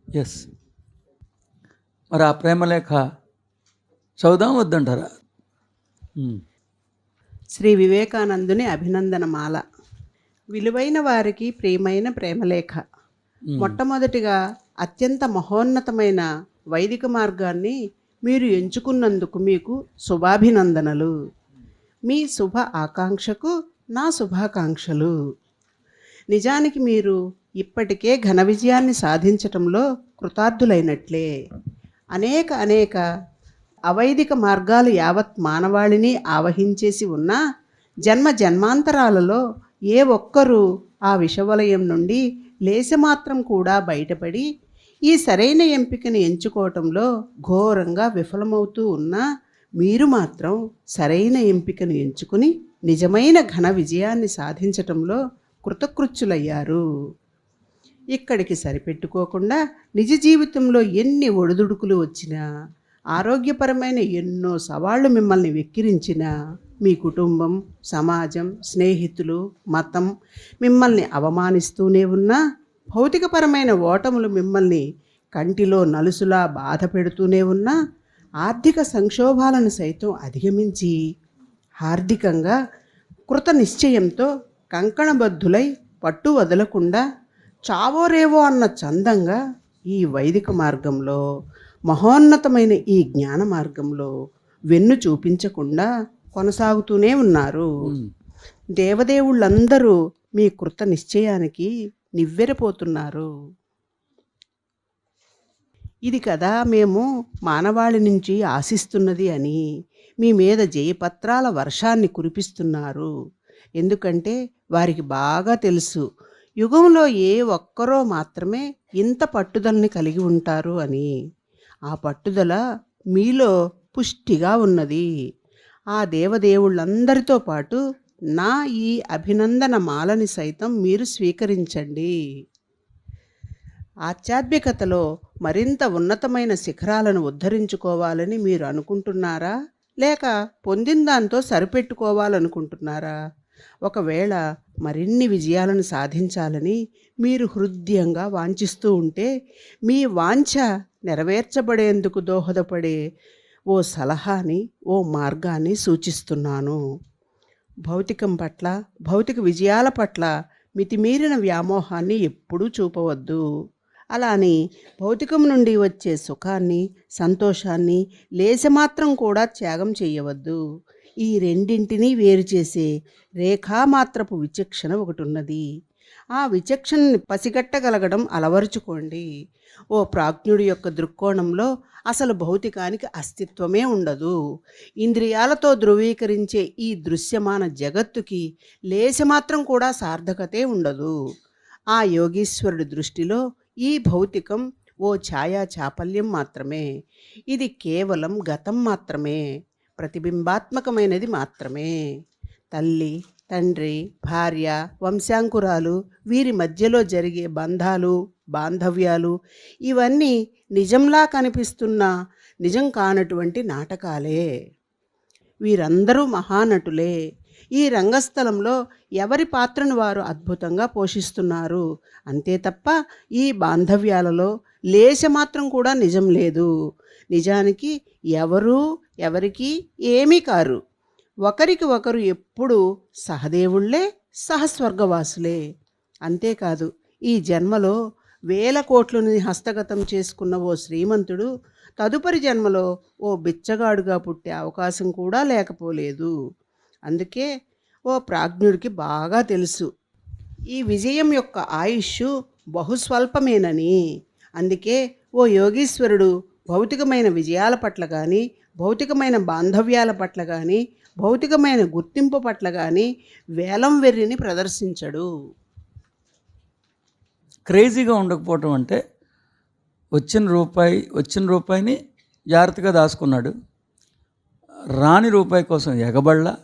Yes. మరి ఆ ప్రేమలేఖ చదువుదాం వద్దంటారా? శ్రీ వివేకానందుని అభినందనమాల. విలువైన వారికి ప్రియమైన ప్రేమలేఖ. మొట్టమొదటిగా అత్యంత మహోన్నతమైన వైదిక మార్గాన్ని మీరు ఎంచుకున్నందుకు మీకు శుభాభినందనలు. మీ శుభ ఆకాంక్షకు నా శుభాకాంక్షలు. నిజానికి మీరు ఇప్పటికే ఘన విజయాన్ని సాధించటంలో కృతార్థులైనట్లే. అనేక అవైదిక మార్గాలు యావత్ మానవాళిని ఆవహించేసి ఉన్నా జన్మ జన్మాంతరాలలో ఏ ఒక్కరూ ఆ విషవలయం నుండి లేశమాత్రం కూడా బయటపడి ఈ సరైన ఎంపికను ఎంచుకోవటంలో ఘోరంగా విఫలమవుతూ ఉన్నా మీరు మాత్రం సరైన ఎంపికను ఎంచుకుని నిజమైన ఘన విజయాన్ని సాధించటంలో కృతకృత్యులయ్యారు. ఇక్కడికి సరిపెట్టుకోకుండా నిజ జీవితంలో ఎన్ని ఒడిదుడుకులు వచ్చినా, ఆరోగ్యపరమైన ఎన్నో సవాళ్లు మిమ్మల్ని వెక్కిరించినా, మీ కుటుంబం, సమాజం, స్నేహితులు, మతం మిమ్మల్ని అవమానిస్తూనే ఉన్నా, భౌతికపరమైన ఓటములు మిమ్మల్ని కంటిలో నలుసులా బాధ పెడుతూనే ఉన్నా, ఆర్థిక సంక్షోభాలను సైతం అధిగమించి హార్దికంగా కృత నిశ్చయంతో కంకణబద్ధులై పట్టు వదలకుండా చావోరేవో అన్న చందంగా ఈ వైదిక మార్గంలో, మహోన్నతమైన ఈ జ్ఞాన మార్గంలో వెన్ను చూపించకుండా కొనసాగుతూనే ఉన్నారు. దేవదేవుళ్ళందరూ మీ కృత నిశ్చయానికి నివ్వెరపోతున్నారు. ఇది కదా మేము మానవాళి నుంచి ఆశిస్తున్నది అని మీ మీద జయపత్రాల వర్షాన్ని కురిపిస్తున్నారు. ఎందుకంటే వారికి బాగా తెలుసు, యుగంలో ఏ ఒక్కరో మాత్రమే ఇంత పట్టుదలని కలిగి ఉంటారు అని. ఆ పట్టుదల మీలో పుష్టిగా ఉన్నది. ఆ దేవదేవుళ్ళందరితో పాటు నా ఈ అభినందన మాలని సైతం మీరు స్వీకరించండి. ఆధ్యాత్మికతలో మరింత ఉన్నతమైన శిఖరాలను ఉద్ధరించుకోవాలని మీరు అనుకుంటున్నారా, లేక పొందిన దాంతో సరిపెట్టుకోవాలనుకుంటున్నారా? ఒకవేళ మరిన్ని విజయాలను సాధించాలని మీరు హృదయంగా వాంఛిస్తూ ఉంటే, మీ వాంఛ నెరవేర్చబడేందుకు దోహదపడే ఓ సలహాని, ఓ మార్గాన్ని సూచిస్తున్నాను. భౌతికం పట్ల, భౌతిక విజయాల పట్ల మితిమీరిన వ్యామోహాన్ని ఎప్పుడూ చూపవద్దు. అలా అని భౌతికం నుండి వచ్చే సుఖాన్ని, సంతోషాన్ని లేశమాత్రం కూడా త్యాగం చేయవద్దు. ఈ రెండింటినీ వేరు చేసే రేఖామాత్రపు విచక్షణ ఒకటి ఉన్నది. ఆ విచక్షణని పసిగట్టగలగడం అలవరుచుకోండి. ఓ ప్రాజ్ఞుడి యొక్క దృక్కోణంలో అసలు భౌతికానికి అస్తిత్వమే ఉండదు. ఇంద్రియాలతో ధృవీకరించే ఈ దృశ్యమాన జగత్తుకి లేశమాత్రం కూడా సార్థకతే ఉండదు. ఆ యోగీశ్వరుడి దృష్టిలో ఈ భౌతికం ఓ ఛాయా చాపల్యం మాత్రమే. ఇది కేవలం గతం మాత్రమే, ప్రతిబింబాత్మకమైనది మాత్రమే. తల్లి, తండ్రి, భార్య, వంశాంకురాలు, వీరి మధ్యలో జరిగే బంధాలు, బాంధవ్యాలు ఇవన్నీ నిజంలా కనిపిస్తున్న నిజం కానటువంటి నాటకాలే. వీరందరూ మహానటులే. ఈ రంగస్థలంలో ఎవరి పాత్రను వారు అద్భుతంగా పోషిస్తున్నారు. అంతే తప్ప ఈ బాంధవ్యాలలో లేశమాత్రం కూడా నిజం లేదు. నిజానికి ఎవరికి ఏమీ కారు. ఒకరికి ఒకరు ఎప్పుడూ సహదేవుళ్లే, సహస్వర్గవాసులే. అంతేకాదు, ఈ జన్మలో 1000 కోట్లని హస్తగతం చేసుకున్న ఓ శ్రీమంతుడు తదుపరి జన్మలో ఓ బిచ్చగాడుగా పుట్టే అవకాశం కూడా లేకపోలేదు. అందుకే ఓ ప్రాజ్ఞుడికి బాగా తెలుసు, ఈ విజయం యొక్క ఆయుష్ బహుస్వల్పమేనని. అందుకే ఓ యోగీశ్వరుడు భౌతికమైన విజయాల పట్ల కానీ, భౌతికమైన బాంధవ్యాల పట్ల కానీ, భౌతికమైన గుర్తింపు పట్ల కానీ వేలం వెర్రిని ప్రదర్శించడు. క్రేజీగా ఉండకపోవటం అంటే వచ్చిన రూపాయిని జాగ్రత్తగా దాచుకున్నాడు, రాని రూపాయి కోసం ఎగబడలా.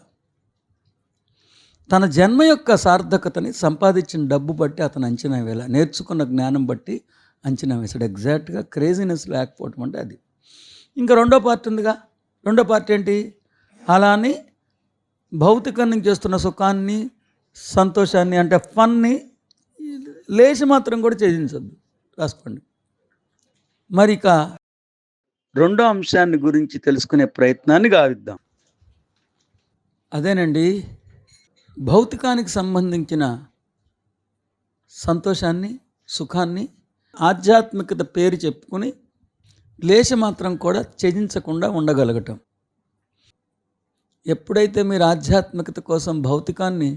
తన జన్మ యొక్క సార్థకతని సంపాదించిన డబ్బు బట్టి అతను అంచనా వేళ, నేర్చుకున్న జ్ఞానం బట్టి అంచనా వేశాడు. ఎగ్జాక్ట్గా క్రేజీనెస్ లేకపోవటం అంటే అది. ఇంకా రెండో పార్ట్ ఉందిగా. రెండో పార్ట్ ఏంటి? అలా అని భౌతికంగా చేస్తున్న సుఖాన్ని, సంతోషాన్ని అంటే ఫన్ని లేచి మాత్రం కూడా ఛేదించద్దు. రాసుకోండి. మరి ఇక రెండో అంశాన్ని గురించి తెలుసుకునే ప్రయత్నాన్ని గావిద్దాం. అదేనండి, భౌతికానికి సంబంధించిన సంతోషాన్ని, సుఖాన్ని ఆధ్యాత్మికత పేరు చెప్పుకుని లేశమాత్రం కూడా త్యజించకుండా ఉండగలగటం. ఎప్పుడైతే మీరు ఆధ్యాత్మికత కోసం భౌతికాన్ని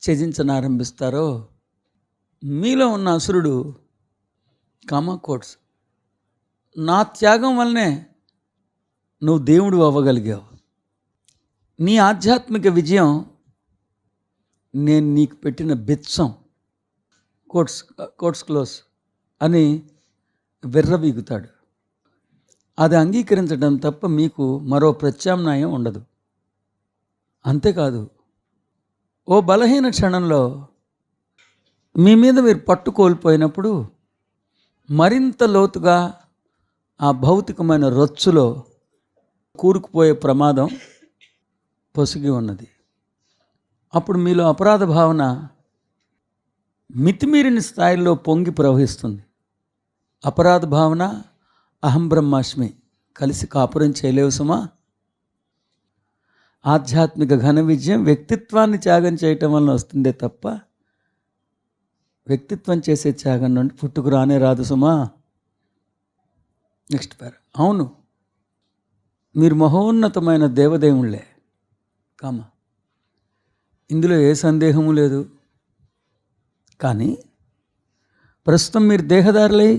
త్యజించనారంభిస్తారో మీలో ఉన్న అసురుడు కామాకోట్స్ నా త్యాగం వల్లనే నువ్వు దేవుడు అవ్వగలిగావు, నీ ఆధ్యాత్మిక విజయం నేను నీకు పెట్టిన బెత్సం కోట్స్ క్లోజ్ అని విర్రవీగుతాడు. అది అంగీకరించడం తప్ప మీకు మరో ప్రత్యామ్నాయం ఉండదు. అంతేకాదు, ఓ బలహీన క్షణంలో మీ మీద మీరు పట్టు కోల్పోయినప్పుడు మరింత లోతుగా ఆ భౌతికమైన రొచ్చులో కూరుకుపోయే ప్రమాదం పొసిగి ఉన్నది. అప్పుడు మీలో అపరాధ భావన మితిమీరిన స్థాయిలో పొంగి ప్రవహిస్తుంది. అపరాధ భావన, అహం బ్రహ్మాస్మి కలిసి కాపురం చేయలేవు సుమా. ఆధ్యాత్మిక ఘన విజయం వ్యక్తిత్వాన్ని త్యాగం చేయటం వలన వస్తుందే తప్ప వ్యక్తిత్వం చేసే త్యాగం నుండి పుట్టుకు రానే రాదు సుమా. నెక్స్ట్ పేరు. అవును, మీరు మహోన్నతమైన దేవదేవుళ్ళే కామ, ఇందులో ఏ సందేహము లేదు. కానీ ప్రస్తుతం మీరు దేహదారులై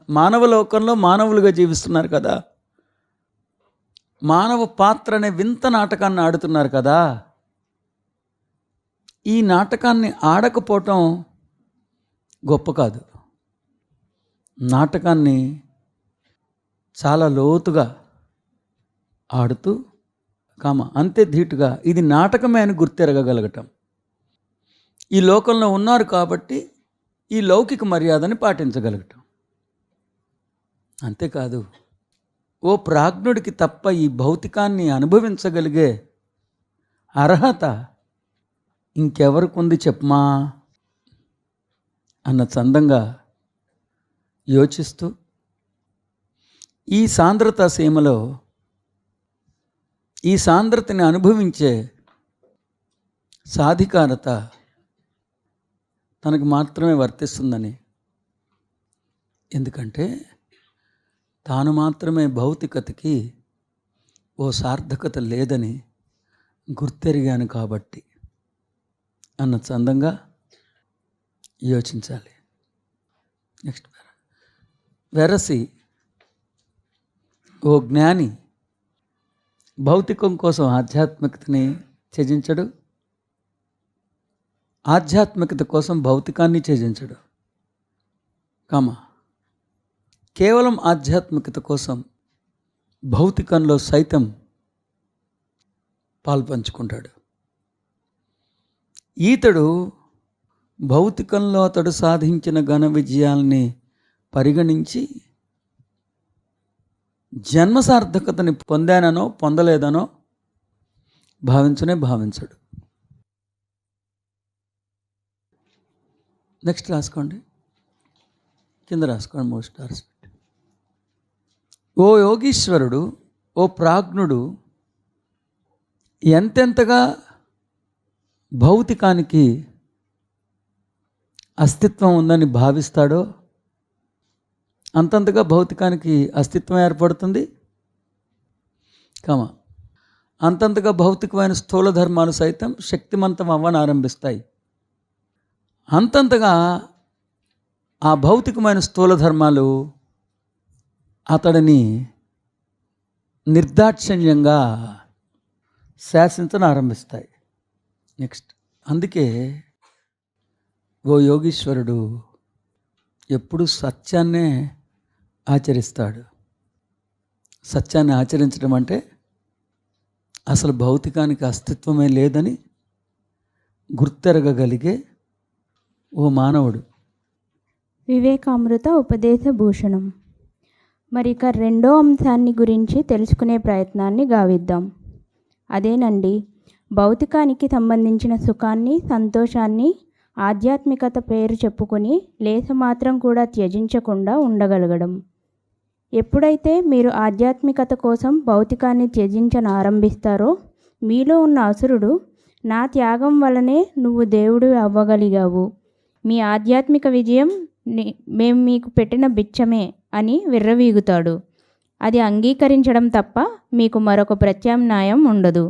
మానవ లోకంలో మానవులుగా జీవిస్తున్నారు కదా, మానవ పాత్ర అనే వింత నాటకాన్ని ఆడుతున్నారు కదా. ఈ నాటకాన్ని ఆడకపోవటం గొప్ప కాదు, నాటకాన్ని చాలా లోతుగా ఆడుతూ అంతే ధీటుగా ఇది నాటకమే అని గుర్తెరగగలగటం. ఈ లోకంలో ఉన్నారు కాబట్టి ఈ లౌకిక మర్యాదని పాటించగలగటం. అంతేకాదు, ఓ ప్రాజ్ఞుడికి తప్ప ఈ భౌతికాన్ని అనుభవించగలిగే అర్హత ఇంకెవరికి ఉంది చెప్పమా అన్న చందంగా యోచిస్తూ ఈ సాంద్రత సీమలో ఈ సాంద్రతని అనుభవించే సాధికారత తనకు మాత్రమే వర్తిస్తుందని, ఎందుకంటే తాను మాత్రమే భౌతికతకి ఓ సార్థకత లేదని గుర్తెరిగాను కాబట్టి అన్న చందంగా యోచించాలి. నెక్స్ట్ వెరసి ఓ జ్ఞాని భౌతికం కోసం ఆధ్యాత్మికతని త్యజించడు, ఆధ్యాత్మికత కోసం భౌతికాన్ని త్యజించడు. కేవలం ఆధ్యాత్మికత కోసం భౌతికంలో సైతం పాల్పంచుకుంటాడు. ఈతడు భౌతికంలో అతడు సాధించిన ఘన విజయాల్ని పరిగణించి జన్మ సార్థకతని పొందాననో పొందలేదనో భావించడు. నెక్స్ట్ రాసుకోండి, కింద రాసుకోండి 3 స్టార్స్. ఓ యోగీశ్వరుడు, ఓ ప్రాజ్ఞుడు ఎంతెంతగా భౌతికానికి అస్తిత్వం ఉందని భావిస్తాడో అంతంతగా భౌతికానికి అస్తిత్వం ఏర్పడుతుంది. అంతంతగా భౌతికమైన స్థూల ధర్మాలు సైతం శక్తిమంతం అవ్వనారంభిస్తాయి. అంతంతగా ఆ భౌతికమైన స్థూల ధర్మాలు అతడిని నిర్దాక్షిణ్యంగా శాసించనారంభిస్తాయి. నెక్స్ట్, అందుకే ఓ యోగీశ్వరుడు ఎప్పుడు సత్యాన్నే ఆచరిస్తాడు. సత్యాన్ని ఆచరించడం అంటే అసలు భౌతికానికి అస్తిత్వమే లేదని గుర్తెరగగలిగే ఓ మానవుడు. వివేకామృత ఉపదేశ భూషణం. మరి ఇక రెండో అంశాన్ని గురించి తెలుసుకునే ప్రయత్నాన్ని గావిద్దాం. అదేనండి, భౌతికానికి సంబంధించిన సుఖాన్ని, సంతోషాన్ని ఆధ్యాత్మికత పేరు చెప్పుకొని లేసమాత్రం కూడా త్యజించకుండా ఉండగలగడం. ఎప్పుడైతే మీరు ఆధ్యాత్మికత కోసం భౌతికాన్ని త్యజించనారంభిస్తారో మీలో ఉన్న అసురుడు నా త్యాగం వల్లనే నువ్వు దేవుడు అవ్వగలిగావు, మీ ఆధ్యాత్మిక విజయం మేము మీకు పెట్టిన బిచ్చమే అని విర్రవీగుతాడు. అది అంగీకరించడం తప్ప మీకు మరొక ప్రత్యామ్నాయం ఉండదు.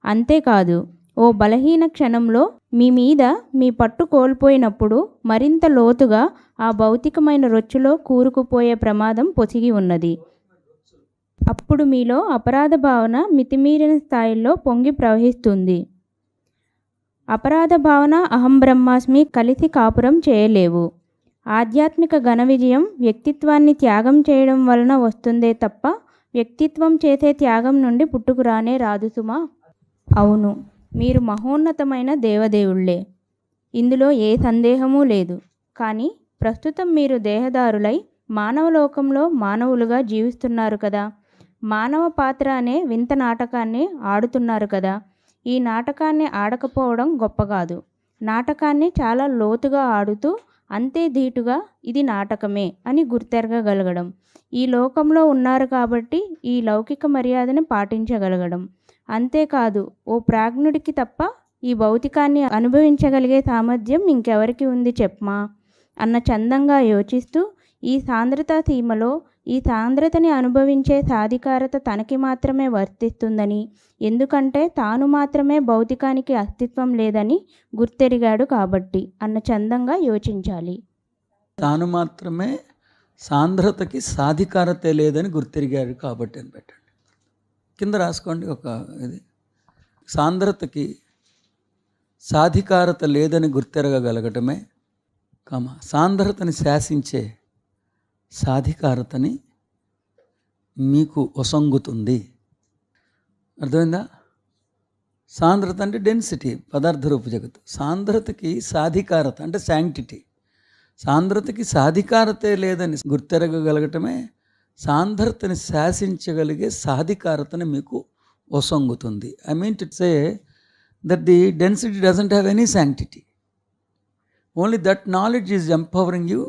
అంతేకాదు, ఓ బలహీన క్షణంలో మీ మీద మీ పట్టు కోల్పోయినప్పుడు మరింత లోతుగా ఆ భౌతికమైన రొచ్చులో కూరుకుపోయే ప్రమాదం పొసిగి ఉన్నది. అప్పుడు మీలో అపరాధ భావన మితిమీరిన స్థాయిలో పొంగి ప్రవహిస్తుంది. అపరాధ భావన, అహం బ్రహ్మాస్మి కలిసి కాపురం చేయలేవు. ఆధ్యాత్మిక ఘన విజయం వ్యక్తిత్వాన్ని త్యాగం చేయడం వలన వస్తుందే తప్ప వ్యక్తిత్వం చేసే త్యాగం నుండి పుట్టుకురానే రాదు సుమా. అవును, మీరు మహోన్నతమైన దేవదేవుళ్ళే, ఇందులో ఏ సందేహమూ లేదు. కానీ ప్రస్తుతం మీరు దేహదారులై మానవలోకంలో మానవులుగా జీవిస్తున్నారు కదా, మానవ పాత్ర అనే వింత నాటకాన్ని ఆడుతున్నారు కదా. ఈ నాటకాన్ని ఆడకపోవడం గొప్ప కాదు, నాటకాన్ని చాలా లోతుగా ఆడుతూ అంతే ధీటుగా ఇది నాటకమే అని గుర్తెరగగలగడం. ఈ లోకంలో ఉన్నారు కాబట్టి ఈ లౌకిక మర్యాదను పాటించగలగడం. అంతేకాదు, ఓ ప్రాజ్ఞుడికి తప్ప ఈ భౌతికాన్ని అనుభవించగలిగే సామర్థ్యం ఇంకెవరికి ఉంది చెప్పమా అన్న చందంగా యోచిస్తూ ఈ సాంద్రతా సీమలో ఈ సాంద్రతని అనుభవించే సాధికారత తనకి మాత్రమే వర్తిస్తుందని, ఎందుకంటే తాను మాత్రమే భౌతికానికి అస్తిత్వం లేదని గుర్తెరిగాడు కాబట్టి అన్న చందంగా యోచించాలి. తాను మాత్రమే సాంద్రతకి సాధికారత లేదని గుర్తెరిగాడు కాబట్టి అని పెట్టండి. కింద రాసుకోండి ఒక ఇది, సాంద్రతకి సాధికారత లేదని గుర్తెరగగలగటమే సాంద్రతని శాసించే సాధికారతని మీకు ఒసంగుతుంది. అర్థమైందా? సాంద్రత అంటే డెన్సిటీ, పదార్థ రూప జగత్తు. సాంద్రతకి సాధికారత అంటే శాంక్టిటీ. సాంద్రతకి సాధికారతే లేదని గుర్తెరగగలగటమే సాంద్రతని శాసించగలిగే సాధికారతని మీకు ఒసంగుతుంది. I mean to say that the density doesn't have any sanctity. Only that knowledge is empowering you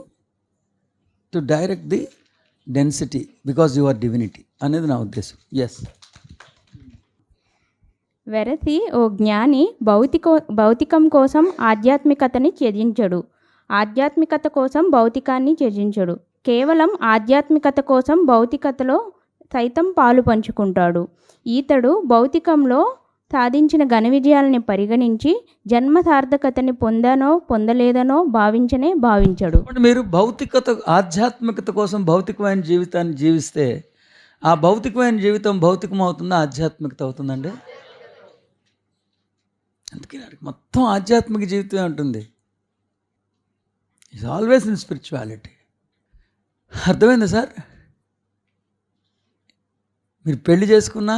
to direct the density because you are divinity అనేది నా ఉద్దేశం. ఎస్. వెరసి ఓ జ్ఞాని భౌతికం కోసం ఆధ్యాత్మికతని త్యజించడు, ఆధ్యాత్మికత కోసం భౌతికాన్ని త్యజించడు. కేవలం ఆధ్యాత్మికత కోసం భౌతికతలో సైతం పాలు పంచుకుంటాడు. ఈతడు భౌతికంలో సాధించిన ఘన విజయాలని పరిగణించి జన్మ సార్థకతని పొందానో పొందలేదనో భావించడు. మీరు భౌతికత ఆధ్యాత్మికత కోసం భౌతికమైన జీవితాన్ని జీవిస్తే ఆ భౌతికమైన జీవితం భౌతికం అవుతుందా, ఆధ్యాత్మికత అవుతుందండి? అందుకే మొత్తం ఆధ్యాత్మిక జీవితమే ఉంటుంది. It's always in spirituality. అర్థమైందా సార్? మీరు పెళ్లి చేసుకున్న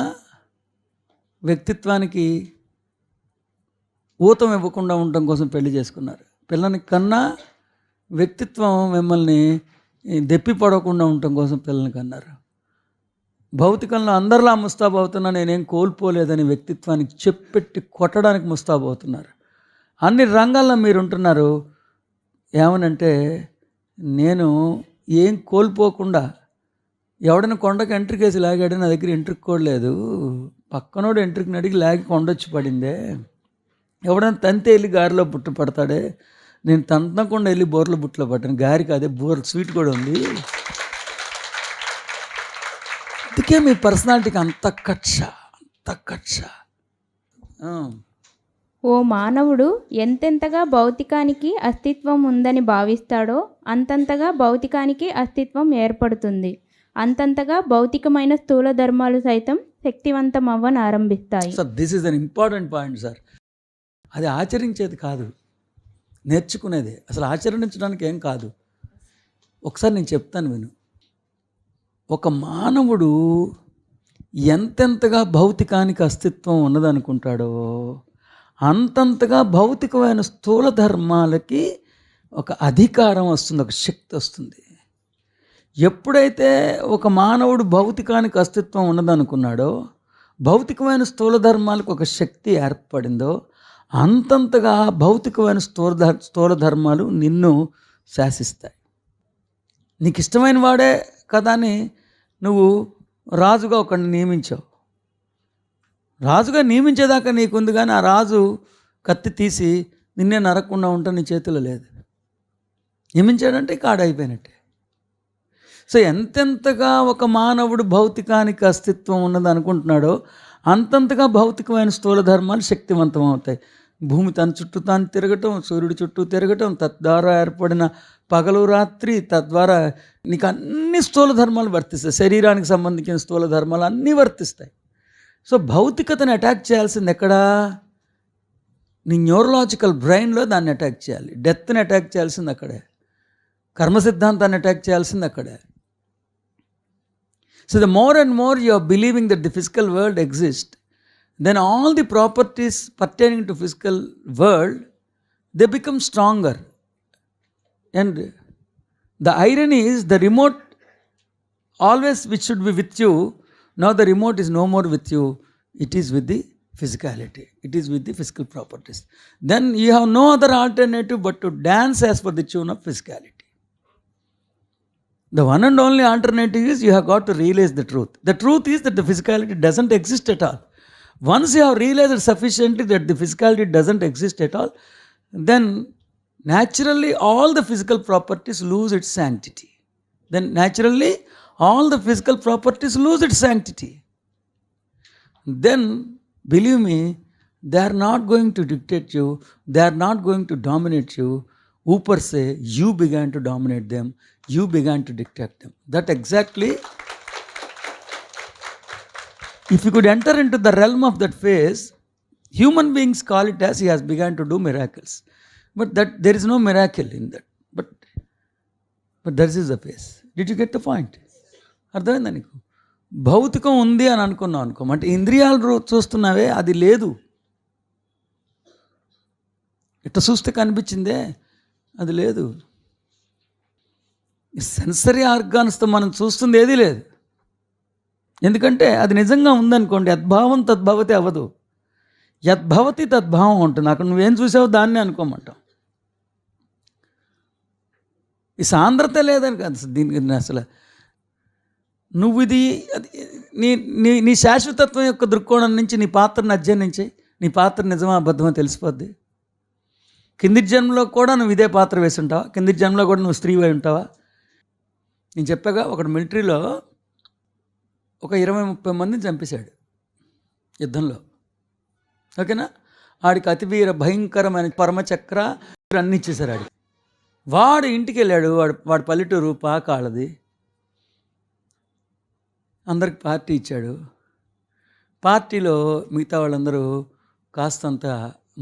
వ్యక్తిత్వానికి ఊతం ఇవ్వకుండా ఉండటం కోసం పెళ్లి చేసుకున్నారు. పిల్లని కన్నా వ్యక్తిత్వం మిమ్మల్ని దెప్పి పడకుండా ఉండటం కోసం పిల్లల్ని కన్నారు. భౌతికంలో అందరిలా ముస్తాబు అవుతున్నా నేనేం కోల్పోలేదని వ్యక్తిత్వానికి చెప్పెట్టి కొట్టడానికి ముస్తాబు అవుతున్నారు. అన్ని రంగాల్లో మీరు ఉంటున్నారు. ఏమనంటే నేను ఏం కోల్పోకుండా, ఎవడైనా కొండకు ఎంట్రికేసి లాగాడు, నా దగ్గర ఎంట్రిక్ కూడా లేదు, పక్కనోడు ఎంట్రిక్ని అడిగి లాగి కొండొచ్చి పడిందే, ఎవడైనా తంతే వెళ్ళి గారిలో బుట్ట పడతాడే, నేను తంతకుండా వెళ్ళి బోర్ల బుట్టలో పట్టాను. గారికి అదే బోర్ స్వీట్ కూడా ఉంది. అందుకే మీ పర్సనాలిటీకి అంత కక్ష. ఓ మానవుడు ఎంతెంతగా భౌతికానికి అస్తిత్వం ఉందని భావిస్తాడో అంతంతగా భౌతికానికి అస్తిత్వం ఏర్పడుతుంది. అంతంతగా భౌతికమైన స్థూల ధర్మాలు సైతం శక్తివంతం ఆరంభిస్తాయి. Sir, this is an important point sir. అది ఆచరించేది కాదు, నేర్చుకునేది. అసలు ఆచరించడానికి ఏం కాదు. ఒకసారి నేను చెప్తాను విను. ఒక మానవుడు ఎంతెంతగా భౌతికానికి అస్తిత్వం ఉన్నదనుకుంటాడో అంతంతగా భౌతికమైన స్థూల ధర్మాలకి ఒక అధికారం వస్తుంది, ఒక శక్తి వస్తుంది. ఎప్పుడైతే ఒక మానవుడు భౌతికానికి అస్తిత్వం ఉన్నదనుకున్నాడో, భౌతికమైన స్థూల ధర్మాలకు ఒక శక్తి ఏర్పడిందో, అంతంతగా భౌతికమైన స్థూల ధర్మాలు నిన్ను శాసిస్తాయి. నీకు ఇష్టమైన వాడే కదా అని నువ్వు రాజుగా ఒకడిని నియమించావు. రాజుగా నియమించేదాకా నీకుంది, కానీ ఆ రాజు కత్తి తీసి నిన్నే నరకకుండా ఉంటా నీ చేతిలో లేదు. నియమించాడంటే కాడైపోయినట్టే. సో ఎంతెంతగా ఒక మానవుడు భౌతికానికి అస్తిత్వం ఉన్నది అనుకుంటున్నాడో అంతంతగా భౌతికమైన స్థూల ధర్మాలు శక్తివంతం అవుతాయి. భూమి తన చుట్టూ తాను తిరగటం, సూర్యుడి చుట్టూ తిరగటం, తద్వారా ఏర్పడిన పగలు రాత్రి, తద్వారా నీకు అన్ని స్థూల ధర్మాలు వర్తిస్తాయి. శరీరానికి సంబంధించిన స్థూల ధర్మాలు అన్నీ వర్తిస్తాయి. సో భౌతికతను అటాక్ చేయాల్సింది ఎక్కడా? నీ న్యూరలాజికల్ బ్రెయిన్లో దాన్ని అటాక్ చేయాలి. డెత్ని అటాక్ చేయాల్సింది అక్కడే. కర్మ సిద్ధాంతాన్ని అటాక్ చేయాల్సింది అక్కడే. So the more and more you are believing that the physical world exist, then all the properties pertaining to physical world, they become stronger. And the irony is, the remote always which should be with you, now the remote is no more with you, it is with the physicality, it is with the physical properties. Then you have no other alternative but to dance as per the tune of physicality. The one and only alternative is you have got to realize the truth. The truth is that the physicality doesn't exist at all. Once you have realized sufficiently that the physicality doesn't exist at all, then naturally all the physical properties lose its sanctity. Then naturally all the physical properties lose its sanctity. Then believe me, they are not going to dictate you, they are not going to dominate you. Upar se you began to dominate them, you began to dictate them. That exactly, if you could enter into the realm of that phase, human beings call it as he has begun to do miracles. But that there is no miracle in that. But that is the phase. Did you get the point? అర్థమైందా నీకు? భౌతికం ఉంది అని అనుకున్నావు అనుకో, అంటే ఇంద్రియాలు చూస్తున్నావే అది లేదు. ఇట్లా చూస్తే కనిపించిందే అది లేదు. సెన్సరీ ఆర్గాన్స్తో మనం చూస్తుంది ఏదీ లేదు. ఎందుకంటే అది నిజంగా ఉందనుకోండి, యద్భావం తద్భవతి అవ్వదు. యద్భవతి తద్భావం ఉంటుంది. అక్కడ నువ్వేం చూసావో దాన్ని అనుకోమంటాం. ఈ సాంద్రత లేదని కాదు దీనికి. అసలు నువ్వు ఇది నీ నీ నీ శాశ్వతత్వం యొక్క దృక్కోణం నుంచి నీ పాత్రను అధ్యయనించి నీ పాత్ర నిజమా అబద్ధమో తెలిసిపోద్ది. కింది జన్మలో కూడా నువ్వు ఇదే పాత్ర వేసి ఉంటావా? కింది జన్మలో కూడా నువ్వు స్త్రీ అయి ఉంటావా? నేను చెప్పాగా, ఒకడు మిలిటరీలో ఒక 20-30 మందిని చంపేశాడు యుద్ధంలో. ఓకేనా? ఆడికి అతివీర భయంకరమైన పరమచక్ర అన్నీ ఇచ్చేశారు ఆడికి. వాడు ఇంటికి వెళ్ళాడు. వాడు పల్లెటూరు పాకాళ్ళది. అందరికి పార్టీ ఇచ్చాడు. పార్టీలో మిగతా వాళ్ళందరూ కాస్తంత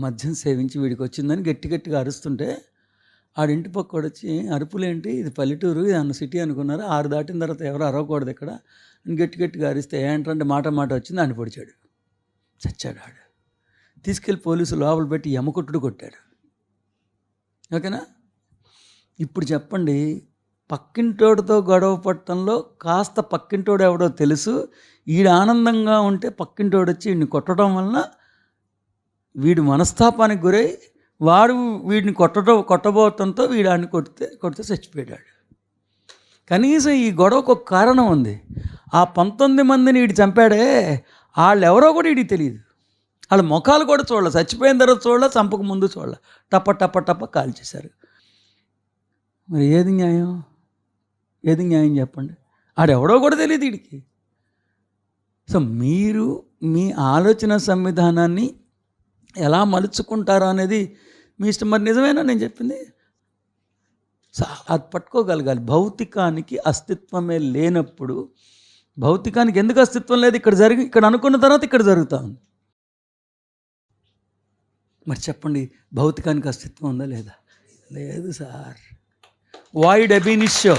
మద్యం సేవించి వీడికి వచ్చిందని గట్టిగా అరుస్తుంటే ఆడింటి పక్కడు వచ్చి, అరుపులేంటి, ఇది పల్లెటూరు, ఇది అన్న సిటీ అనుకున్నారు, 6 దాటిన తర్వాత ఎవరు అరవకూడదు ఇక్కడ అని గట్టిగా అరిస్తే ఏంటంటే మాట వచ్చింది, ఆయన పొడిచాడు. చచ్చాడు ఆడు. తీసుకెళ్ళి పోలీసులు లోపల పెట్టి యమకొట్టుడు కొట్టాడు. ఓకేనా? ఇప్పుడు చెప్పండి, పక్కింటోడితో గొడవ పట్టడంలో కాస్త పక్కింటోడు ఎవడో తెలుసు, వీడు ఆనందంగా ఉంటే పక్కింటోడు వచ్చి వీడిని కొట్టడం వలన వీడు మనస్తాపానికి గురై వాడు వీడిని కొట్టబోవటంతో వీడు ఆడిని కొడితే చచ్చిపోయాడు. కనీసం ఈ గొడవకు ఒక కారణం ఉంది. ఆ 19 మందిని వీడు చంపాడే, వాళ్ళు ఎవరో కూడా వీడికి తెలియదు. వాళ్ళ ముఖాలు కూడా చూడాలి, చచ్చిపోయిన తర్వాత చూడాలి, చంపక ముందు చూడాలి. టప్ప కాల్చేశారు. మరి ఏది న్యాయం? ఏది న్యాయం చెప్పండి? ఆడెవడో కూడా తెలియదు వీడికి. సో మీరు మీ ఆలోచన సంవిధానాన్ని ఎలా మలుచుకుంటారో అనేది మీ ఇష్టం. మరి నిజమేనా నేను చెప్పింది? అది పట్టుకోగలగాలి. భౌతికానికి అస్తిత్వమే లేనప్పుడు, భౌతికానికి ఎందుకు అస్తిత్వం లేదు? ఇక్కడ అనుకున్న తర్వాత ఇక్కడ జరుగుతూ ఉంది. మరి చెప్పండి, భౌతికానికి అస్తిత్వం ఉందా లేదా? లేదు సార్. వాయిడ్ అబినిషో.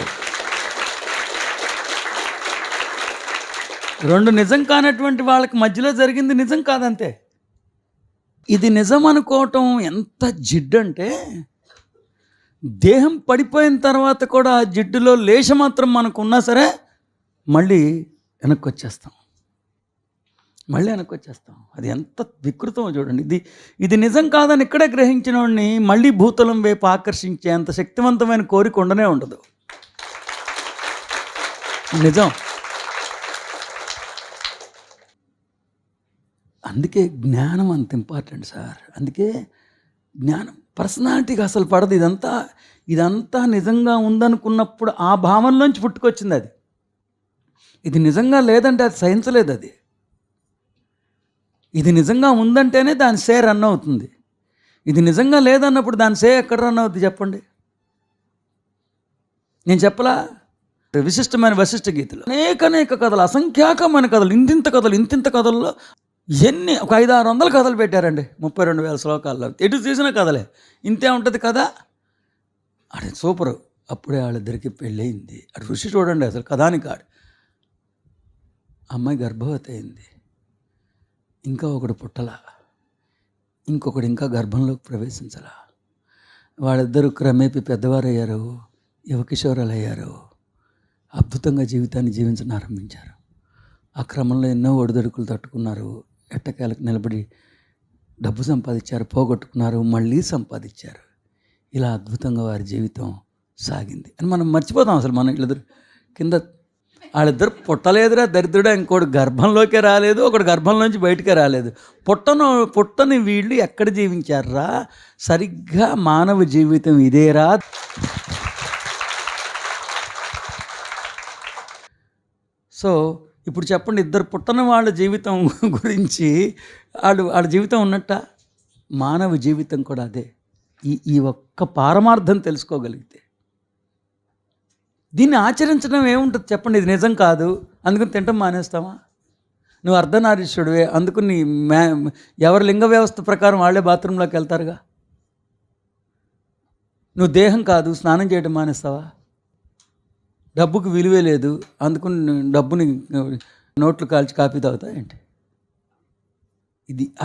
2 నిజం కానటువంటి వాళ్ళకి మధ్యలో జరిగింది నిజం కాదంతే. ఇది నిజం అనుకోవటం ఎంత జిడ్డంటే, దేహం పడిపోయిన తర్వాత కూడా ఆ జిడ్డులో లేశ మాత్రం మనకు ఉన్నా సరే మళ్ళీ వెనక్కి వచ్చేస్తాం. మళ్ళీ వెనక్కి వచ్చేస్తాం. అది ఎంత వికృతమో చూడండి. ఇది నిజం కాదని ఇక్కడే గ్రహించిన వాడిని మళ్ళీ భూతలం వైపు ఆకర్షించే అంత శక్తివంతమైన కోరిక ఉండనే ఉండదు. నిజం. అందుకే జ్ఞానం అంత ఇంపార్టెంట్ సార్. అందుకే జ్ఞానం పర్సనాలిటీకి అసలు పడదు. ఇదంతా నిజంగా ఉందనుకున్నప్పుడు ఆ భావనలోంచి పుట్టుకొచ్చింది అది. ఇది నిజంగా లేదంటే అది సహించలేదు. ఇది నిజంగా ఉందంటేనే దాని సే రన్ అవుతుంది. ఇది నిజంగా లేదన్నప్పుడు దాని సే ఎక్కడ రన్ అవుతుంది చెప్పండి? నేను చెప్పలా? విశిష్టమైన వశిష్ఠ గీతలు అనేక కథలు, అసంఖ్యాకమైన కథలు, ఇంతింత కథల్లో ఒక 500-600 కథలు పెట్టారండి 32,000 శ్లోకాల్లో. ఎటు చూసిన కథలే. ఇంతే ఉంటుంది కదా. అది సూపరు. అప్పుడే వాళ్ళిద్దరికి పెళ్ళయింది. అటు ఋషి చూడండి అసలు కథానికాడు. అమ్మాయి గర్భవతి అయింది. ఇంకా ఒకడు పుట్టలా, ఇంకొకడు ఇంకా గర్భంలోకి ప్రవేశించలా. వాళ్ళిద్దరూ క్రమేపీ పెద్దవారయ్యారు, యువకిషోరాలు అయ్యారు. అద్భుతంగా జీవితాన్ని జీవించడం ఆరంభించారు. ఆ క్రమంలో ఎన్నో ఒడిదొడుకులు తట్టుకున్నారు. ఎట్టకేలకు నిలబడి డబ్బు సంపాదించారు, పోగొట్టుకున్నారు, మళ్ళీ సంపాదించారు. ఇలా అద్భుతంగా వారి జీవితం సాగింది అని మనం మర్చిపోతాం. అసలు మనం వీళ్ళిద్దరు కింద వాళ్ళిద్దరు పుట్టలేదురా దరిద్రుడా, ఇంకోటి గర్భంలోకే రాలేదు, ఒకటి గర్భంలోంచి బయటకే రాలేదు. పుట్టని వీళ్ళు ఎక్కడ జీవించారా? సరిగ్గా మానవ జీవితం ఇదేరా. సో ఇప్పుడు చెప్పండి, ఇద్దరు పుట్టని వాళ్ళ జీవితం గురించి వాళ్ళ జీవితం ఉన్నట్ట? మానవ జీవితం కూడా అదే. ఈ ఒక్క పారమార్థం తెలుసుకోగలిగితే దీన్ని ఆచరించడం ఏముంటుంది చెప్పండి? ఇది నిజం కాదు అందుకని తింటాం మానేస్తామా? నువ్వు అర్ధనారీశ్వరుడివే అందుకు ఎవరి లింగ వ్యవస్థ ప్రకారం వాళ్ళే బాత్రూంలోకి వెళ్తారుగా. నువ్వు దేహం కాదు స్నానం చేయడం మానేస్తావా? డబ్బుకి విలువే లేదు అందుకని డబ్బుని నోట్లు కాల్చి కాపీ తాగుతా ఏంటి?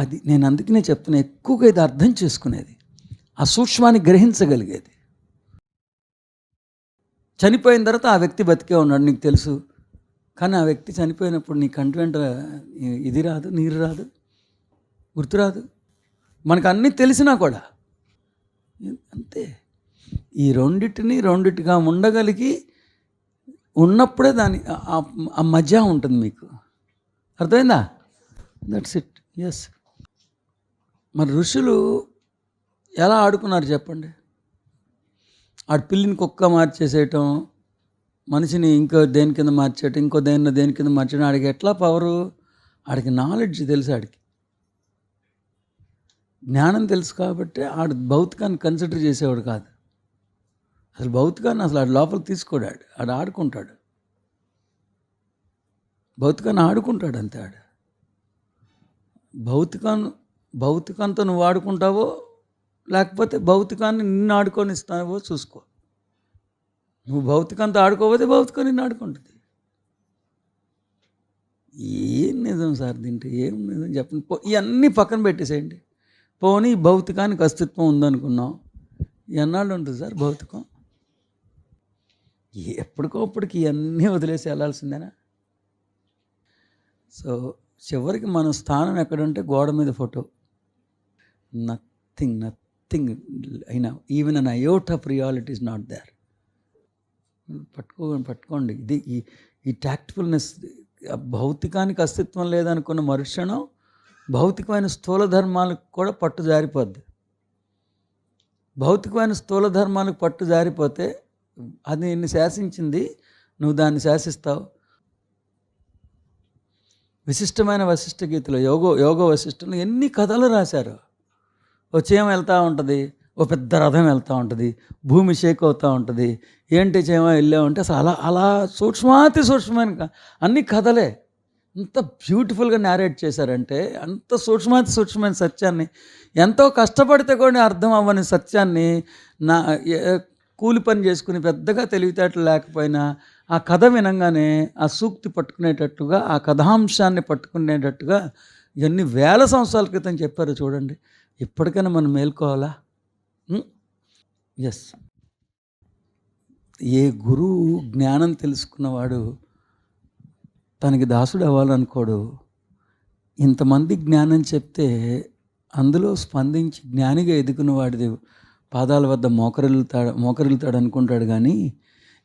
అది నేను అందుకనే చెప్తున్నా, ఎక్కువగా ఇది అర్థం చేసుకునేది, ఆ సూక్ష్మాన్ని గ్రహించగలిగేది. చనిపోయిన తర్వాత ఆ వ్యక్తి బతికే ఉన్నాడు నీకు తెలుసు, కానీ ఆ వ్యక్తి చనిపోయినప్పుడు నీ కంటి వెంట ఇది రాదు, నీరు రాదు, గుర్తురాదు. మనకు అన్నీ తెలిసినా కూడా అంతే. ఈ రెండిటిగా ఉండగలిగి ఉన్నప్పుడే దాని ఆ మజా ఉంటుంది మీకు. అర్థమైందా? That's it. ఎస్. మరి ఋషులు ఎలా ఆడుకున్నారు చెప్పండి? ఆడు పిల్లిని కుక్క మార్చేసేయటం, మనిషిని ఇంకో దేని కింద మార్చేయటం, ఇంకో దేని కింద మార్చడం. ఆడికి ఎట్లా పవరు? ఆడికి నాలెడ్జ్ తెలుసు, ఆడికి జ్ఞానం తెలుసు. కాబట్టి ఆడు భౌతికాన్ని కన్సిడర్ చేసేవాడు కాదు. అసలు భౌతికాన్ని అసలు ఆడు లోపలికి తీసుకోడాడు. ఆడు ఆడుకుంటాడు, భౌతికాన్ని ఆడుకుంటాడు అంతే. ఆడు భౌతికంతో నువ్వు ఆడుకుంటావో లేకపోతే భౌతికాన్ని నిన్ను ఆడుకొనిస్తావో చూసుకో. నువ్వు భౌతికంతో ఆడుకోకపోతే భౌతికం నిన్ను ఆడుకుంటుంది. ఏం నిజం సార్ దీంట్లో? ఏం నిజం చెప్పండి? ఇవన్నీ పక్కన పెట్టేసేయండి. పోనీ భౌతికానికి అస్తిత్వం ఉందనుకున్నాం, ఎన్నాళ్ళు ఉంటుంది సార్ భౌతికం? ఎప్పటికోప్పటికి ఇవన్నీ వదిలేసి వెళ్ళాల్సిందేనా? సో చివరికి మన స్థానం ఎక్కడంటే గోడ మీద ఫోటో. నథింగ్ అయినా even an iota of reality is not there. పట్టుకోండి. ఇది ఈ టాక్ట్ఫుల్నెస్. భౌతికానికి అస్తిత్వం లేదనుకున్న మరుక్షణం భౌతికమైన స్థూల ధర్మాలకు కూడా పట్టు జారిపోద్ది. భౌతికమైన స్థూల ధర్మాలకు పట్టు జారిపోతే అది నిన్ను శాసించింది, నువ్వు దాన్ని శాసిస్తావు. విశిష్టమైన వశిష్ఠ గీతలో యోగ వశిష్ఠంలో ఎన్ని కథలు రాశారు. ఓ చేమ వెళ్తూ ఉంటుంది, ఓ పెద్ద రథం వెళ్తూ ఉంటుంది, భూమి షేక్ అవుతూ ఉంటుంది. ఏంటి చేమ వెళ్ళామంటే అసలు అలా సూక్ష్మమైన అన్ని కథలే. ఎంత బ్యూటిఫుల్గా నేరేట్ చేశారంటే, అంత సూక్ష్మమైన సత్యాన్ని, ఎంతో కష్టపడితే కూడా అర్థం అవ్వని సత్యాన్ని కూలి పని చేసుకుని పెద్దగా తెలివితేటలు లేకపోయినా ఆ కథ వినంగానే ఆ సూక్తి పట్టుకునేటట్టుగా, ఆ కథాంశాన్ని పట్టుకునేటట్టుగా ఇవన్నీ వేల సంవత్సరాల క్రితం చెప్పారు చూడండి. ఇప్పటికైనా మనం మేల్కోవాలా? ఎస్. ఏ గురువు జ్ఞానం తెలుసుకున్నవాడు తనకి దాసుడు అవ్వాలనుకోడు, ఇంతమంది జ్ఞానం చెప్తే అందులో స్పందించి జ్ఞానిగా ఎదుగున్న వాడిది పాదాల వద్ద మోకరిల్తాడు అనుకుంటాడు. కానీ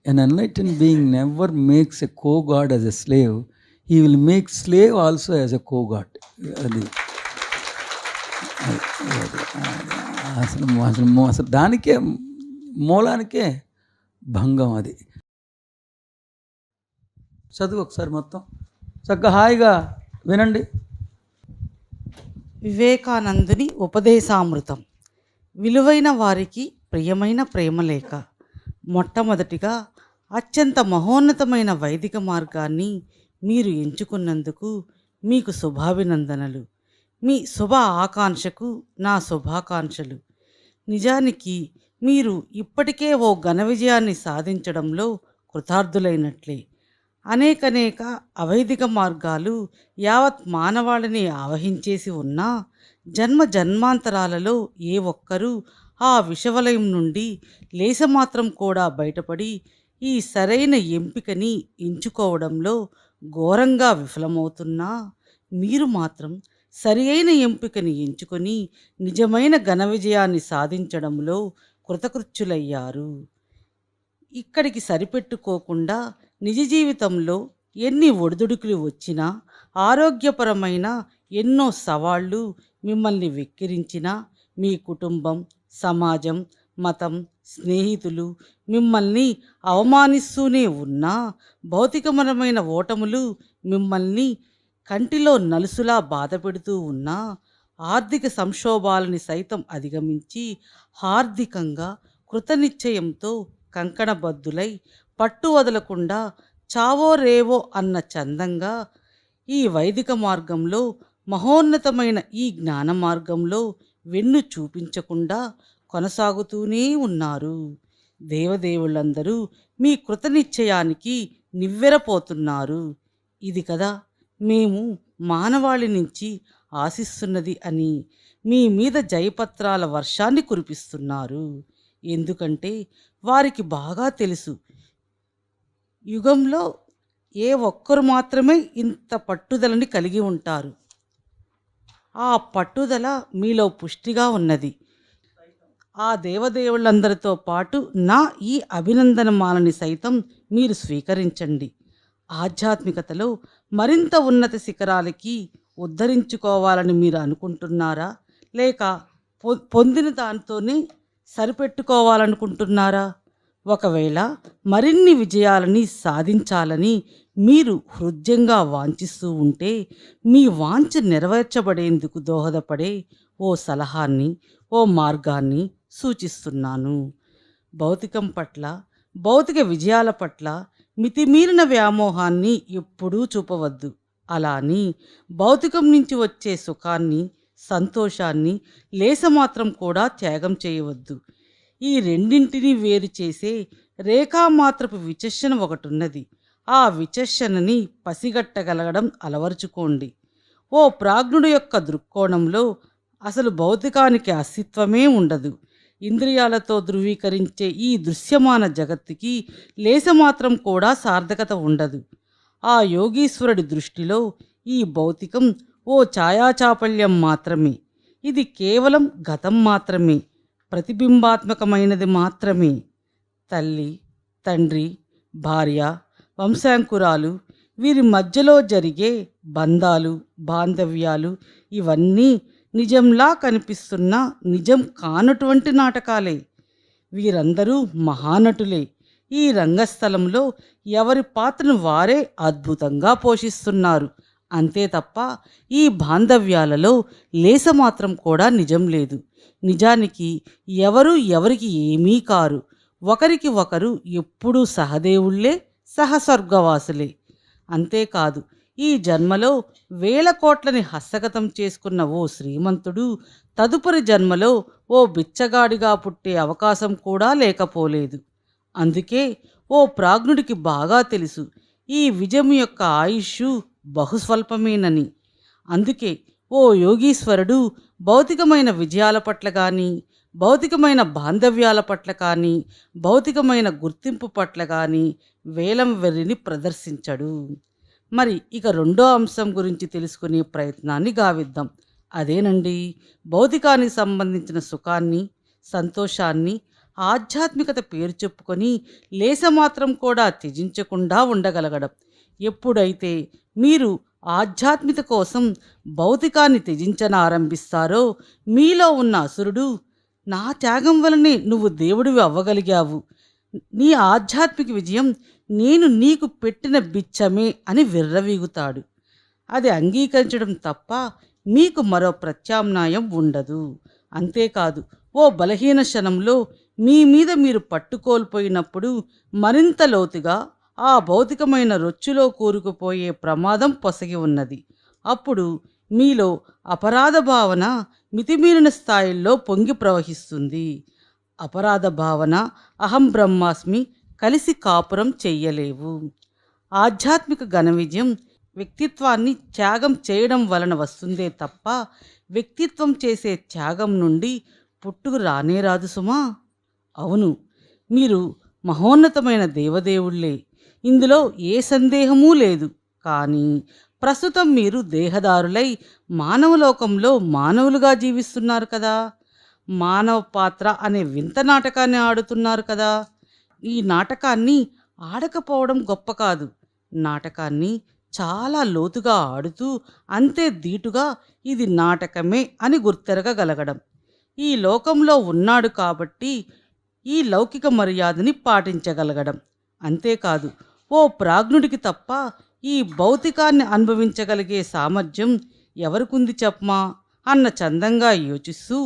an enlightened being never makes a co god as a slave, he will make slave also as a co god. అది అసలు అసలు అసలు దానికే మూలానికే భంగం. అది చదువు ఒకసారి మొత్తం చక్కగా హాయిగా వినండి. వివేకానందుని ఉపదేశామృతం. విలువైన వారికి ప్రియమైన ప్రేమలేఖ. మొట్టమొదటిగా అత్యంత మహోన్నతమైన వైదిక మార్గాన్ని మీరు ఎంచుకున్నందుకు మీకు శుభాభినందనలు. మీ శుభ ఆకాంక్షకు నా శుభాకాంక్షలు. నిజానికి మీరు ఇప్పటికే ఓ ఘన విజయాన్ని సాధించడంలో కృతార్థులైనట్లే. అనేక అవైదిక మార్గాలు యావత్ మానవాళిని ఆవహించేసి ఉన్నా జన్మ జన్మాంతరాలలో ఏ ఒక్కరూ ఆ విషవలయం నుండి లేశమాత్రం కూడా బయటపడి ఈ సరైన ఎంపికని ఎంచుకోవడంలో ఘోరంగా విఫలమవుతున్నా మీరు మాత్రం సరి అయిన ఎంపికని ఎంచుకొని నిజమైన ఘన విజయాన్ని సాధించడంలో కృతకృత్యులయ్యారు. ఇక్కడికి సరిపెట్టుకోకుండా నిజ జీవితంలో ఎన్ని ఒడిదుడుకులు వచ్చినా, ఆరోగ్యపరమైన ఎన్నో సవాళ్ళు మిమ్మల్ని వెక్కిరించినా, మీ కుటుంబం, సమాజం, మతం, స్నేహితులు మిమ్మల్ని అవమానిస్తూనే ఉన్నా, భౌతికపరమైన ఓటములు మిమ్మల్ని కంటిలో నలుసులా బాధపెడుతూ ఉన్నా, ఆర్థిక సంక్షోభాలని సైతం అధిగమించి హార్దికంగా కృతనిశ్చయంతో కంకణబద్ధులై పట్టు వదలకుండా చావో రేవో అన్న చందంగా ఈ వైదిక మార్గంలో, మహోన్నతమైన ఈ జ్ఞాన మార్గంలో వెన్ను చూపించకుండా కొనసాగుతూనే ఉన్నారు. దేవదేవులందరూ మీ కృతనిశ్చయానికి నివ్వెరపోతున్నారు. ఇది కదా మేము మానవాళి నుంచి ఆశిస్తున్నది అని మీ మీద జయపత్రాల వర్షాన్ని కురిపిస్తున్నారు. ఎందుకంటే వారికి బాగా తెలుసు, యుగంలో ఏ ఒక్కరు మాత్రమే ఇంత పట్టుదలని కలిగి ఉంటారు. ఆ పట్టుదల మీలో పుష్టిగా ఉన్నది. ఆ దేవదేవులందరితో పాటు నా ఈ అభినందనమాలని సైతం మీరు స్వీకరించండి. ఆధ్యాత్మికతలో మరింత ఉన్నత శిఖరాలకి ఉద్ధరించుకోవాలని మీరు అనుకుంటున్నారా, లేక పొందిన దాంతోనే సరిపెట్టుకోవాలనుకుంటున్నారా? ఒకవేళ మరిన్ని విజయాలని సాధించాలని మీరు హృదయంగా వాంఛిస్తూ ఉంటే, మీ వాంఛ నెరవేర్చబడేందుకు దోహదపడే ఓ సలహాన్ని, ఓ మార్గాన్ని సూచిస్తున్నాను. భౌతికం పట్ల, భౌతిక విజయాల పట్ల మితిమీరిన వ్యామోహాన్ని ఎప్పుడూ చూపవద్దు. అలా అని భౌతికం నుంచి వచ్చే సుఖాన్ని, సంతోషాన్ని లేశమాత్రం కూడా త్యాగం చేయవద్దు. ఈ రెండింటినీ వేరు చేసే రేఖామాత్రపు విచక్షణ ఒకటున్నది. ఆ విచక్షణని పసిగట్టగలగడం అలవరుచుకోండి. ఓ ప్రాజ్ఞుడు యొక్క దృక్కోణంలో అసలు భౌతికానికి అస్తిత్వమే ఉండదు. ఇంద్రియాలతో ధృవీకరించే ఈ దృశ్యమాన జగత్తుకి లేశమాత్రం కూడా సార్థకత ఉండదు. ఆ యోగీశ్వరుడి దృష్టిలో ఈ భౌతికం ఓ ఛాయాచాపల్యం మాత్రమే. ఇది కేవలం గతం మాత్రమే, ప్రతిబింబాత్మకమైనది మాత్రమే. తల్లి, తండ్రి, భార్య, వంశాంకురాలు, వీరి మధ్యలో జరిగే బంధాలు, బాంధవ్యాలు ఇవన్నీ నిజంలా కనిపిస్తున్న నిజం కానటువంటి నాటకాలే. వీరందరూ మహానటులే. ఈ రంగస్థలంలో ఎవరి పాత్రను వారే అద్భుతంగా పోషిస్తున్నారు. అంతే తప్ప ఈ బాంధవ్యాలలో లేశమాత్రం కూడా నిజం లేదు. నిజానికి ఎవరు ఎవరికి ఏమీ కారు. ఒకరికి ఒకరు ఎప్పుడూ సహదేవుళ్లే, సహస్వర్గవాసులే. అంతేకాదు, ఈ జన్మలో వేల కోట్లని హస్తగతం చేసుకున్న ఓ శ్రీమంతుడు తదుపరి జన్మలో ఓ బిచ్చగాడిగా పుట్టే అవకాశం కూడా లేకపోలేదు. అందుకే ఓ ప్రాజ్ఞుడికి బాగా తెలుసు ఈ విజయం యొక్క ఆయుష్ బహుస్వల్పమేనని. అందుకే ఓ యోగీశ్వరుడు భౌతికమైన విజయాల పట్ల కానీ, భౌతికమైన బాంధవ్యాల పట్ల కానీ, భౌతికమైన గుర్తింపు పట్ల కానీ వేలం వెర్రిని ప్రదర్శించడు. మరి ఇక రెండో అంశం గురించి తెలుసుకునే ప్రయత్నాన్ని గావిద్దాం. అదేనండి, భౌతికానికి సంబంధించిన సుఖాన్ని, సంతోషాన్ని ఆధ్యాత్మికత పేరు చెప్పుకొని లేసమాత్రం కూడా త్యజించకుండా ఉండగలగడం. ఎప్పుడైతే మీరు ఆధ్యాత్మికత కోసం భౌతికాన్ని త్యజించనారంభిస్తారో మీలో ఉన్న అసురుడు, నా త్యాగం వలనే నువ్వు దేవుడివి అవ్వగలిగావు, నీ ఆధ్యాత్మిక విజయం నేను నీకు పెట్టిన బిచ్చమే అని విర్రవీగుతాడు. అది అంగీకరించడం తప్ప మీకు మరో ప్రత్యామ్నాయం ఉండదు. అంతేకాదు, ఓ బలహీన క్షణంలో మీ మీద మీరు పట్టుకోల్పోయినప్పుడు మరింత లోతుగా ఆ భౌతికమైన రొచ్చులో కూరుకుపోయే ప్రమాదం పొసగి ఉన్నది. అప్పుడు మీలో అపరాధ భావన మితిమీరిన స్థాయిల్లో పొంగి ప్రవహిస్తుంది. అపరాధ భావన, అహం బ్రహ్మాస్మి కలిసి కాపురం చెయ్యలేవు. ఆధ్యాత్మిక ఘన విజయం వ్యక్తిత్వాన్ని త్యాగం చేయడం వలన వస్తుందే తప్ప వ్యక్తిత్వం చేసే త్యాగం నుండి పుట్టుకు రానే రాదు సుమా. అవును, మీరు మహోన్నతమైన దేవదేవుళ్ళే, ఇందులో ఏ సందేహమూ లేదు. కానీ ప్రస్తుతం మీరు దేహదారులై మానవలోకంలో మానవులుగా జీవిస్తున్నారు కదా. మానవ పాత్ర అనే వింత నాటకాన్ని ఆడుతున్నారు కదా. ఈ నాటకాన్ని ఆడకపోవడం గొప్ప కాదు. నాటకాన్ని చాలా లోతుగా ఆడుతూ అంతే ధీటుగా ఇది నాటకమే అని గుర్తెరగగలగడం. ఈ లోకంలో ఉన్నాడు కాబట్టి ఈ లౌకిక మర్యాదని పాటించగలగడం. అంతేకాదు, ఓ ప్రాజ్ఞుడికి తప్ప ఈ భౌతికాన్ని అనుభవించగలిగే సామర్థ్యం ఎవరికుంది చెప్పమా అన్న చందంగా యోచిస్తూ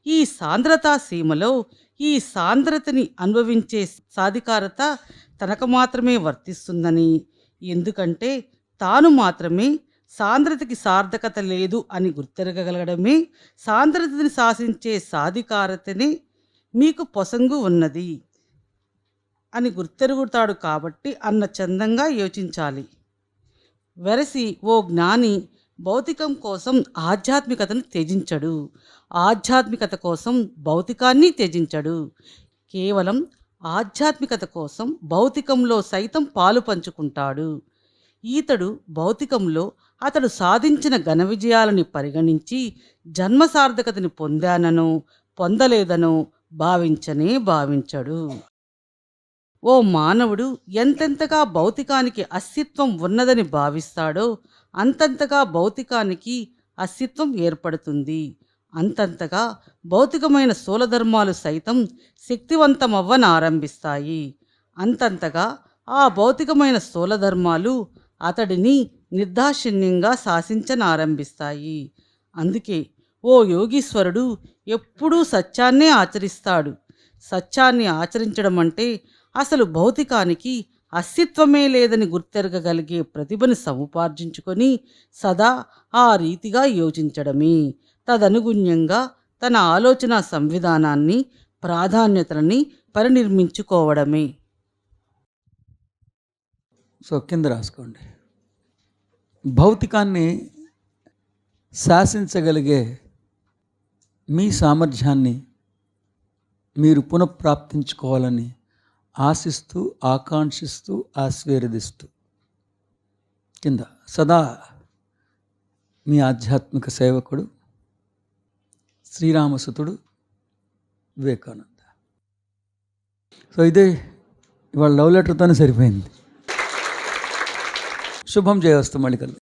ఈ సాంద్రతా సీమలో ఈ సాంద్రతని అనుభవించే సాధికారత తనకు మాత్రమే వర్తిస్తుందని, ఎందుకంటే తాను మాత్రమే సాంద్రతకి సార్థకత లేదు అని గుర్తెరగగలగడమే సాంద్రతని శాసించే సాధికారతనే మీకు పొసంగు ఉన్నది అని గుర్తెరుగుతాడు కాబట్టి అన్న చందంగా యోచించాలి. వెరసి ఓ జ్ఞాని భౌతికం కోసం ఆధ్యాత్మికతను త్యజించడు, ఆధ్యాత్మికత కోసం భౌతికాన్ని త్యజించడు. కేవలం ఆధ్యాత్మికత కోసం భౌతికంలో సైతం పాలు పంచుకుంటాడు. ఈతడు భౌతికంలో అతడు సాధించిన ఘన విజయాలని పరిగణించి జన్మ సార్థకతని పొందాననో పొందలేదనో భావించనే భావించడు. ఓ మానవుడు ఎంతెంతగా భౌతికానికి అస్తిత్వం ఉన్నదని భావిస్తాడో అంతంతగా భౌతికానికి అస్తిత్వం ఏర్పడుతుంది. అంతంతగా భౌతికమైన స్థూలధర్మాలు సైతం శక్తివంతమవ్వనారంభిస్తాయి. అంతంతగా ఆ భౌతికమైన స్థూలధర్మాలు అతడిని నిర్దాక్షిణ్యంగా శాసించనారంభిస్తాయి. అందుకే ఓ యోగీశ్వరుడు ఎప్పుడూ సత్యాన్నే ఆచరిస్తాడు. సత్యాన్ని ఆచరించడం అంటే అసలు భౌతికానికి అస్తిత్వమే లేదని గుర్తెరగగలిగే ప్రతిభని సముపార్జించుకొని సదా ఆ రీతిగా యోచించడమే. తదనుగుణ్యంగా తన ఆలోచన సంవిధానాన్ని, ప్రాధాన్యతలని పరినిర్మించుకోవడమే. సో కింద రాసుకోండి. భౌతికాన్ని శాసించగలిగే మీ సామర్థ్యాన్ని మీరు పునఃప్రాప్తించుకోవాలని ఆశిస్తూ, ఆకాంక్షిస్తూ, ఆశీర్వదిస్తూ కింద సదా మీ ఆధ్యాత్మిక సేవకుడు శ్రీరామసుతుడు వివేకానంద. సో ఇదే ఇవాళ లవ్ లెటర్తోనే సరిపోయింది. శుభం చేయవస్తు. మళ్ళీ కలుద్దాం.